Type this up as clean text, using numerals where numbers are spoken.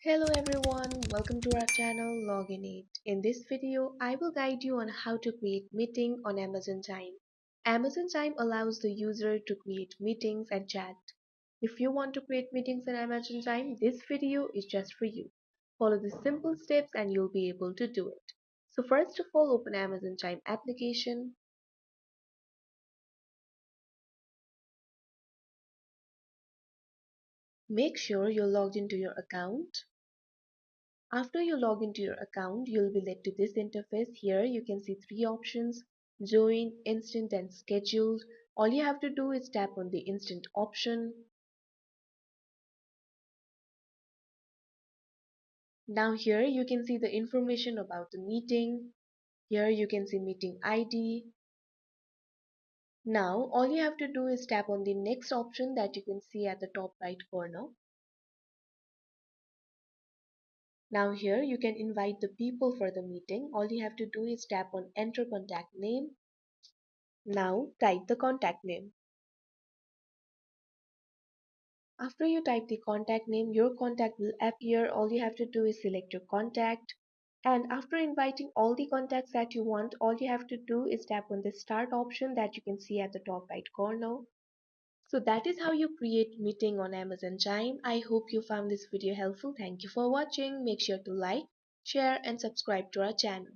Hello everyone, welcome to our channel Login It. In this video, I will guide you on how to create meeting on Amazon Chime. Amazon Chime allows the user to create meetings and chat. If you want to create meetings on Amazon Chime, this video is just for you. Follow the simple steps and you'll be able to do it. So first of all, open Amazon Chime application. Make sure you're logged into your account. After you log into your account, you'll be led to this interface. Here you can see three options: join, instant and scheduled. All you have to do is tap on the instant option. Now here you can see the information about the meeting. Here you can see meeting ID. Now all you have to do is tap on the next option that you can see at the top right corner. Now here you can invite the people for the meeting. All you have to do is tap on enter contact name. Now type the contact name. After you type the contact name, your contact will appear. All you have to do is select your contact. And after inviting all the contacts that you want, all you have to do is tap on the start option that you can see at the top right corner. So that is how you create meeting on Amazon Chime. I hope you found this video helpful. Thank you for watching. Make sure to like, share and subscribe to our channel.